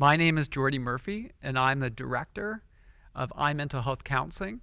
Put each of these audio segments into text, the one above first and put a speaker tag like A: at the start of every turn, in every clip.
A: My name is Geordy Murphy, and I'm the director of iMental Health Counseling,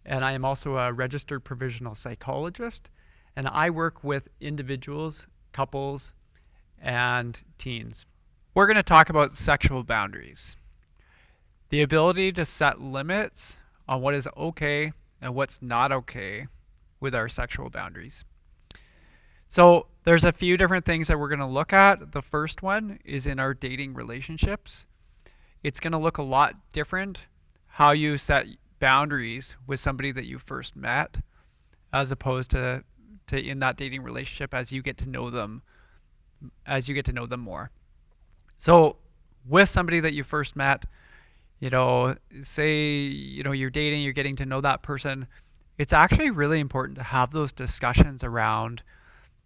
A: and I am also a registered provisional psychologist, and I work with individuals, couples, and teens. We're going to talk about sexual boundaries, the ability to set limits on what is okay and what's not okay with our sexual boundaries. So there's a few different things that we're going to look at. The first one is in our dating relationships. It's going to look a lot different how you set boundaries with somebody that you first met as opposed to in that dating relationship as you get to know them more. So with somebody that you first met, say, you're dating, you're getting to know that person, it's actually really important to have those discussions around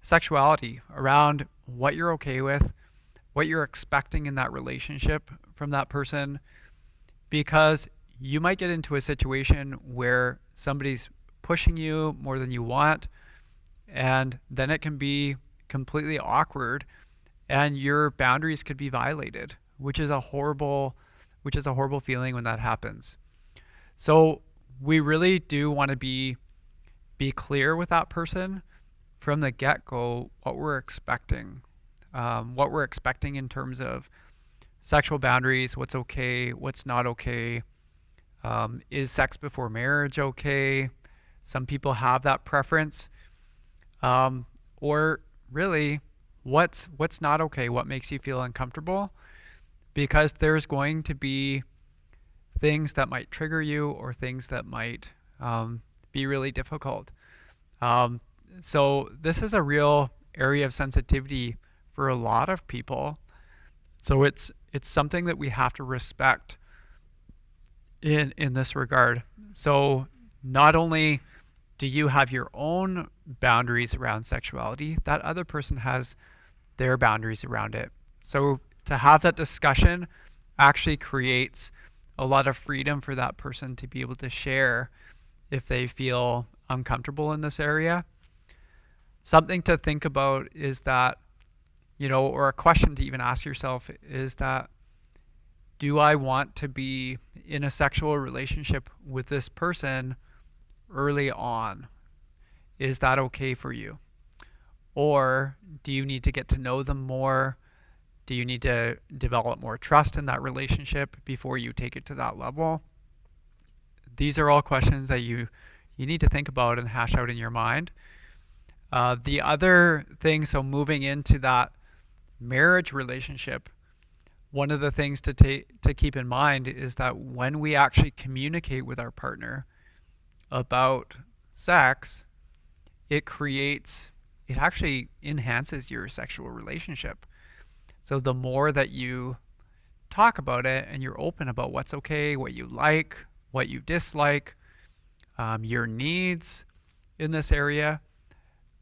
A: sexuality, around what you're okay with, what you're expecting in that relationship from that person, because you might get into a situation where somebody's pushing you more than you want, and then it can be completely awkward and your boundaries could be violated, which is a horrible feeling when that happens. So we really do want to be clear with that person from the get-go what we're expecting in terms of sexual boundaries, what's okay, what's not okay. Is sex before marriage okay? Some people have that preference. Or really, what's not okay? What makes you feel uncomfortable? Because there's going to be things that might trigger you or things that might be really difficult. Um, so this is a real area of sensitivity for a lot of people. So it's something that we have to respect in this regard. So not only do you have your own boundaries around sexuality, that other person has their boundaries around it. So to have that discussion actually creates a lot of freedom for that person to be able to share if they feel uncomfortable in this area. Something to think about is that, or a question to even ask yourself is that, do I want to be in a sexual relationship with this person early on? Is that okay for you? Or do you need to get to know them more? Do you need to develop more trust in that relationship before you take it to that level? These are all questions that you need to think about and hash out in your mind. The other thing, so moving into that marriage relationship, one of the things to keep in mind is that when we actually communicate with our partner about sex, it actually enhances your sexual relationship. So the more that you talk about it and you're open about what's okay, what you like, what you dislike, your needs in this area,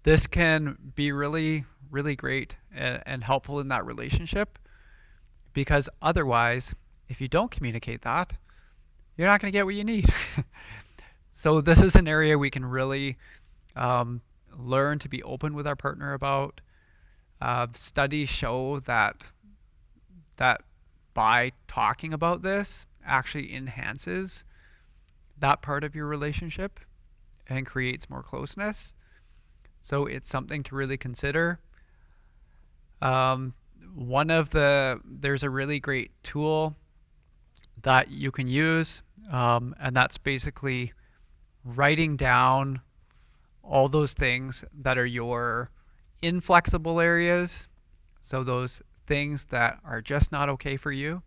A: this can be really, really great and helpful in that relationship. Because otherwise, if you don't communicate that, you're not going to get what you need. So this is an area we can really learn to be open with our partner about. Studies show that by talking about this actually enhances that part of your relationship and creates more closeness. So it's something to really consider. There's a really great tool that you can use, and that's basically writing down all those things that are your inflexible areas. So those things that are just not okay for you.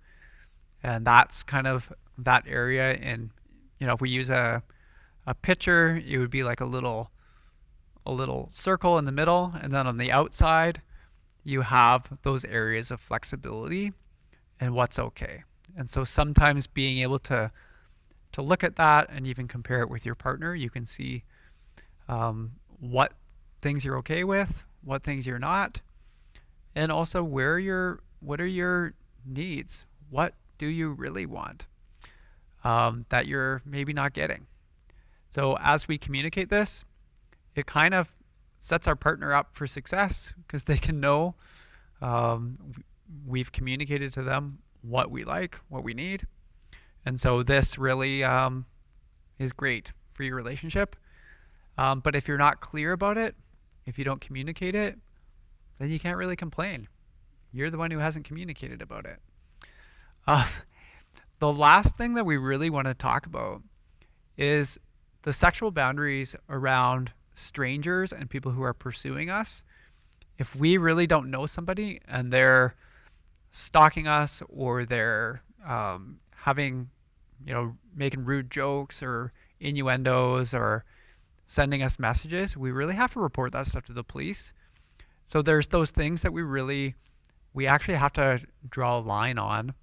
A: And that's kind of that area. And, if we use a picture, it would be like a little circle in the middle. And then on the outside, you have those areas of flexibility and what's okay. And so sometimes being able to look at that and even compare it with your partner, you can see what things you're okay with, what things you're not, and also what are your needs? What do you really want that you're maybe not getting? So as we communicate this, it kind of sets our partner up for success because they can know we've communicated to them what we like, what we need. And so this really is great for your relationship. But if you're not clear about it, if you don't communicate it, then you can't really complain. You're the one who hasn't communicated about it. Uh, the last thing that we really want to talk about is the sexual boundaries around strangers and people who are pursuing us. If we really don't know somebody and they're stalking us, or they're having, making rude jokes or innuendos or sending us messages, we really have to report that stuff to the police. So there's those things that we actually have to draw a line on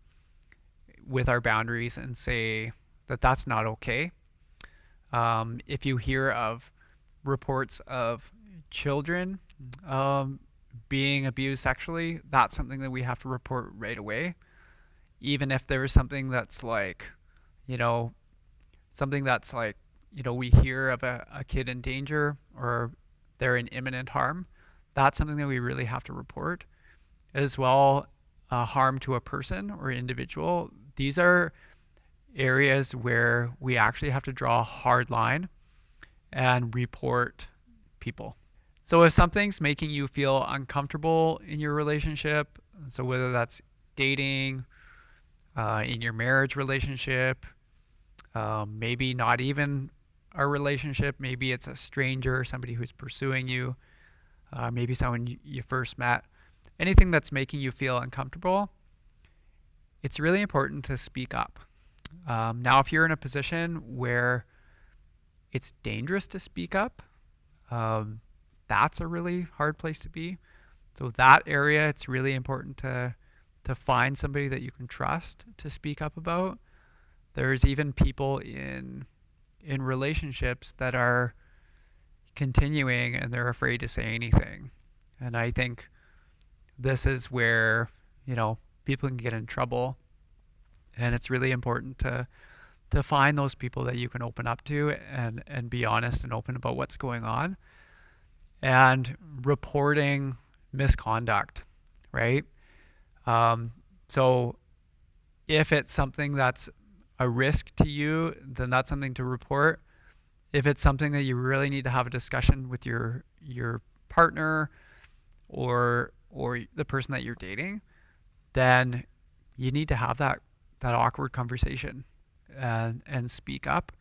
A: with our boundaries and say that that's not okay. If you hear of reports of children being abused sexually, that's something that we have to report right away. Even if there is something that's like, you know, something that's like, we hear of a kid in danger or they're in imminent harm, that's something that we really have to report. As well, harm to a person or individual. These are areas where we actually have to draw a hard line and report people. So if something's making you feel uncomfortable in your relationship, so whether that's dating, in your marriage relationship, maybe not even a relationship, maybe it's a stranger, somebody who's pursuing you, maybe someone you first met, anything that's making you feel uncomfortable, it's really important to speak up. Now, if you're in a position where it's dangerous to speak up, that's a really hard place to be. So that area, it's really important to find somebody that you can trust to speak up about. There's even people in relationships that are continuing and they're afraid to say anything. And I think this is where, people can get in trouble. And it's really important to find those people that you can open up to and be honest and open about what's going on. And reporting misconduct, right? So if it's something that's a risk to you, then that's something to report. If it's something that you really need to have a discussion with your partner or the person that you're dating, then you need to have that awkward conversation and speak up,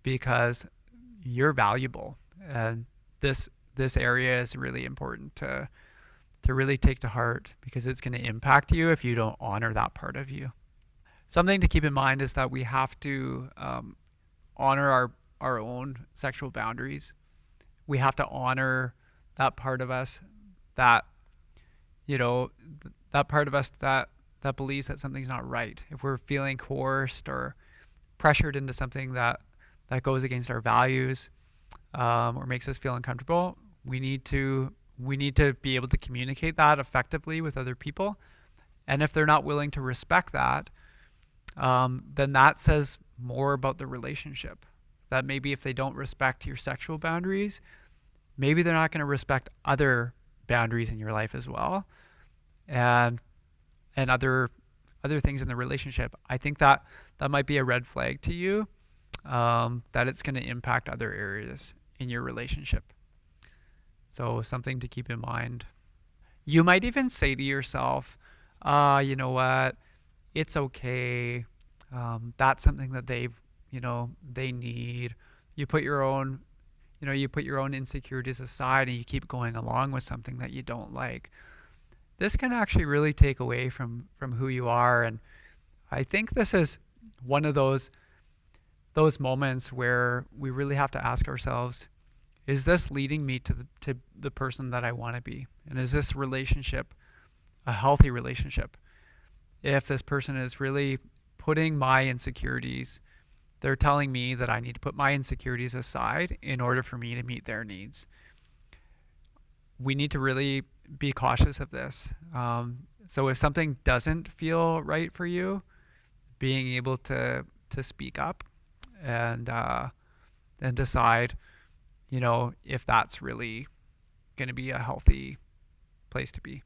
A: because you're valuable, and this area is really important to really take to heart, because it's going to impact you if you don't honor that part of you. Something to keep in mind is that we have to honor our own sexual boundaries. We have to honor that part of us that, that part of us that believes that something's not right. If we're feeling coerced or pressured into something that goes against our values, or makes us feel uncomfortable, we need to be able to communicate that effectively with other people. And if they're not willing to respect that, then that says more about the relationship. That maybe if they don't respect your sexual boundaries, maybe they're not going to respect other boundaries in your life as well, and other things in the relationship. I think that might be a red flag to you, that it's going to impact other areas in your relationship. So something to keep in mind. You might even say to yourself, you know what, it's okay. That's something that they need. You put your own, insecurities aside and you keep going along with something that you don't like. This can actually really take away from who you are. And I think this is one of those moments where we really have to ask ourselves, is this leading me to the person that I want to be? And is this relationship a healthy relationship? If this person is really putting my insecurities, they're telling me that I need to put my insecurities aside in order for me to meet their needs. We need to really be cautious of this. So if something doesn't feel right for you, being able to speak up and decide, if that's really going to be a healthy place to be.